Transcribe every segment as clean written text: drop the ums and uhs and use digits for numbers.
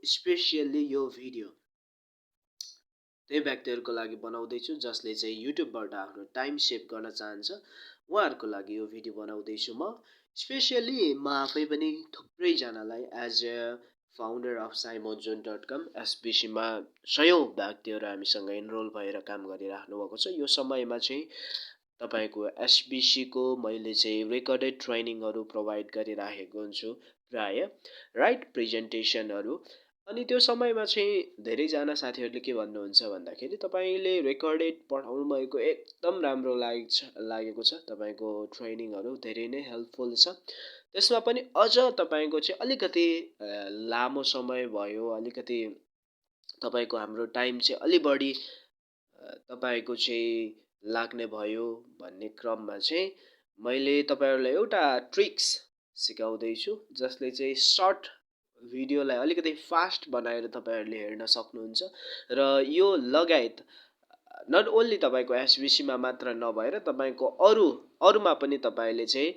Specially यो video त्यही व्यक्तिहरुको लागि बनाउँदैछु जसले चाहिँ युट्युबबाट आफ्नो टाइम सेभ गर्न चाहन्छ उहाँहरुको लागि यो भिडियो बनाउँदैछु म स्पेशली म आफै पनि थुप्रै जनालाई as a founder of simozone.com SBC मा सयौं व्यक्तिहरु हामीसँग इनरोल भएर काम गरिराख्नु भएको छ। यो समयमा चाहिँ तपाईको एसबीसी को मैले चाहिँ रेकर्डेड ट्रेनिङहरु प्रोवाइड गरिराखेको हुन्छु प्राय राइट प्रेजेन्टेसनहरु। अनि त्यो समयमा चाहिँ धेरैजना साथीहरूले के भन्नुहुन्छ भन्दाखेरि तपाईले रेकर्डेड पढाउनु भएको एकदम राम्रो लागेको छ, तपाईको ट्रेनिङहरु धेरै नै हेल्पफुल छ। त्यसमा पनि अझ तपाईको चाहिँ अलिकति लामो समय भयो, अलिकति तपाईको हाम्रो टाइम चाहिँ अलि बढी तपाईको चाहिँ लाग्ने भयो भन्ने क्रममा चाहिँ मैले तपाईहरुलाई एउटा ट्रिक्स सिकाउँदै छु जसले चाहिँ सर्ट भिडियोलाई अलिकति फास्ट बनाएर तपाईहरुले हेर्न सक्नुहुन्छ र यो लगायत नट ओन्ली तपाईको एसबीसी मा मात्र नभएर तपाईको अरुमा पनि तपाईले चाहिँ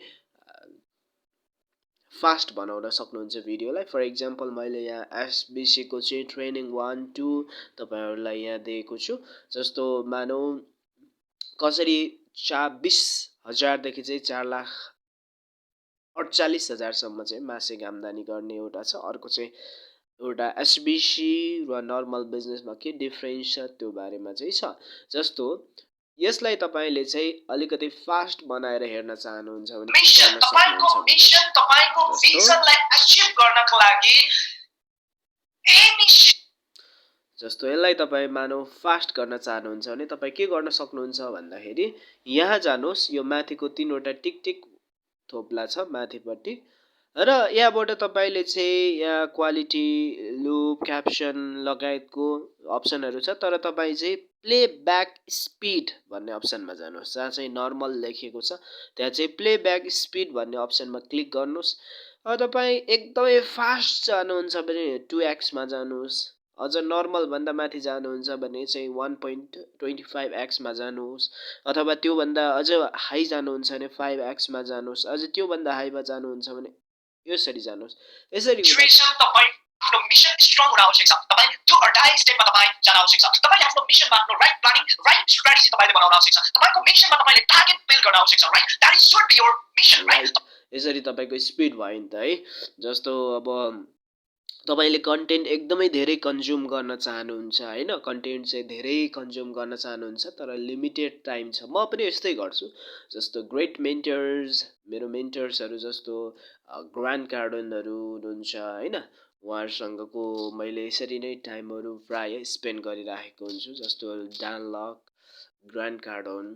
फास्ट बनाउन सक्नुहुन्छ भिडियोलाई। फर एक्जाम्पल मैले यहाँ एसबीसी को चाहिँ ट्रेनिङ 1 2 तपाईहरुलाई यहाँ दिएको छु। जस्तो मानौ कसरी 20,000 देखि चाहिँ 4,48,000 सम्म चाहिँ मासिक आम्दानी गर्ने एउटा छ। अर्को चाहिँ एउटा एसबीसी र नर्मल बिजनेसमा के डिफरेन्स छ त्यो बारेमा चाहिँ छ। जस्तो यसलाई तपाईले चाहिँ अलिकति फास्ट बनाएर हेर्न चाहनुहुन्छ भने मिशन तपाईको मिशन तपाईको भिजनलाई अचिभ गर्नको लागि जस्तो यसलाई तपाई मानौ फास्ट गर्न चाहनुहुन्छ भने तपाई के गर्न सक्नुहुन्छ भन्दाखेरि यहाँ जानुहोस्, यो माथिको तीनवटा टिक टिक थोप्ला छ माथिपट्टि र यहाँबाट तपाईले चाहिँ यहाँ क्वालिटी लुप क्याप्सन लगायतको अप्सनहरु छ। तर तपाई चाहिँ प्लेब्याक स्पिड भन्ने अप्सनमा जानुहोस्, जहाँ चाहिँ नर्मल लेखेको छ त्यहाँ चाहिँ प्लेब्याक स्पिड भन्ने अप्सनमा क्लिक गर्नुहोस्। तपाई एकदमै फास्ट चाहनुहुन्छ भने 2x मा जानुहोस्, अझ नर्मल भन्दा माथि जानुहुन्छ भने चाहिँ 1.25x मा जानुहोस्, अथवा त्यो भन्दा अझ हाई जानुहुन्छ भने 5x मा जानुहोस्, अझ त्यो भन्दा हाईमा जानुहुन्छ भने यसरी जानुहोस्। यसरी तपाई आफ्नो मिशन स्ट्रङ हुन आवश्यक छ। तपाई त्यो 28 स्टेपमा तपाई जान आवश्यक छ। तपाईले आफ्नो मिशनमा आफ्नो राइट प्लानिङ, राइट स्ट्र्याटेजी तपाईले बनाउन आवश्यक छ। तपाईको मिशनमा तपाईले टार्गेट बिल्ड गर्न आवश्यक छ, right? That is should be your mission, right? यसरी तपाईको स्पिड भयो नि त है। जस्तो अब तपाईले कन्टेन्ट एकदमै धेरै कन्ज्युम गर्न चाहनुहुन्छ हैन, कन्टेन्ट चाहिँ धेरै कन्ज्युम गर्न चाहनुहुन्छ तर लिमिटेड टाइम छ। म पनि यस्तै गर्छु। जस्तो ग्रेट मेन्टर्स, मेरो मेन्टर्सहरु जस्तो ग्रान्ड कार्डनहरु हुनुहुन्छ हैन, उहाँहरुसँगको मैले यसरी नै टाइमहरु प्राय स्पेन्ड गरिराखेको हुन्छु। जस्तो डान लक, ग्रान्ड कार्डन,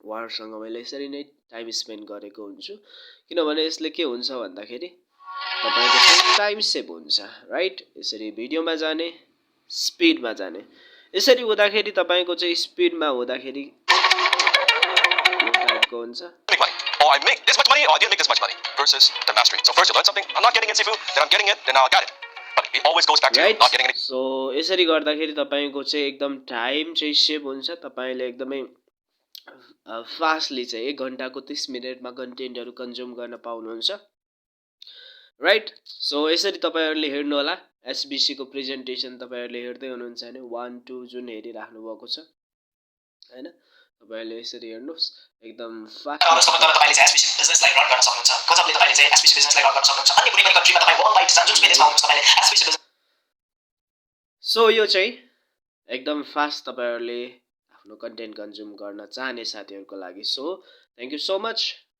उहाँहरुसँग मैले यसरी नै टाइम स्पेन्ड गरेको हुन्छु। किनभने यसले के हुन्छ भन्दाखेरि तपाईको चाहिँ टाइम सेभ हुन्छ, राइट? यसरी भिडियोमा जाने, स्पिडमा जाने। यसरी हुँदाखेरि तपाईको चाहिँ स्पिडमा हुँदाखेरि यो टाइपको हुन्छ। Or I make this much money, or I didn't make this much money versus the mastery. So first you learn something. I'm not getting it, Sifu. Then I'm getting it. Then now I got it. But it always goes back to not getting it. So यसरी गर्दाखेरि तपाईको चाहिँ एकदम time चाहिँ save हुन्छ। तपाईले एकदमै fastly चाहिँ 1 घण्टाको 30 मिनेटमा कन्टेन्टहरु कन्ज्युम गर्न पाउनुहुन्छ, राइट? सो यसरी तपाईहरुले हेर्नु होला। एसबीसी को प्रेजेन्टेसन तपाईहरुले हेर्दै हुनुहुन्छ भने 1 2 जुन हेरिराख्नु भएको छ हैन, तपाईहरुले यसरी हेर्नुस् एकदम फास्ट। तपाईले चाहिँ एसबीसी बिजनेसलाई रन गर्न सक्नुहुन्छ। गजबले तपाईले चाहिँ एसबीसी बिजनेसलाई रन गर्न सक्नुहुन्छ। अन्य कुनै पनि कन्ट्रीमा तपाई वर्ल्ड वाइड जुन बिजनेसमा हुनुहुन्छ तपाईले एसबीसी बिजनेस। सो यो चाहिँ एकदम फास्ट तपाईहरुले आफ्नो कन्टेन्ट कन्ज्युम गर्न चाहने साथीहरुको लागि। So thank you so much.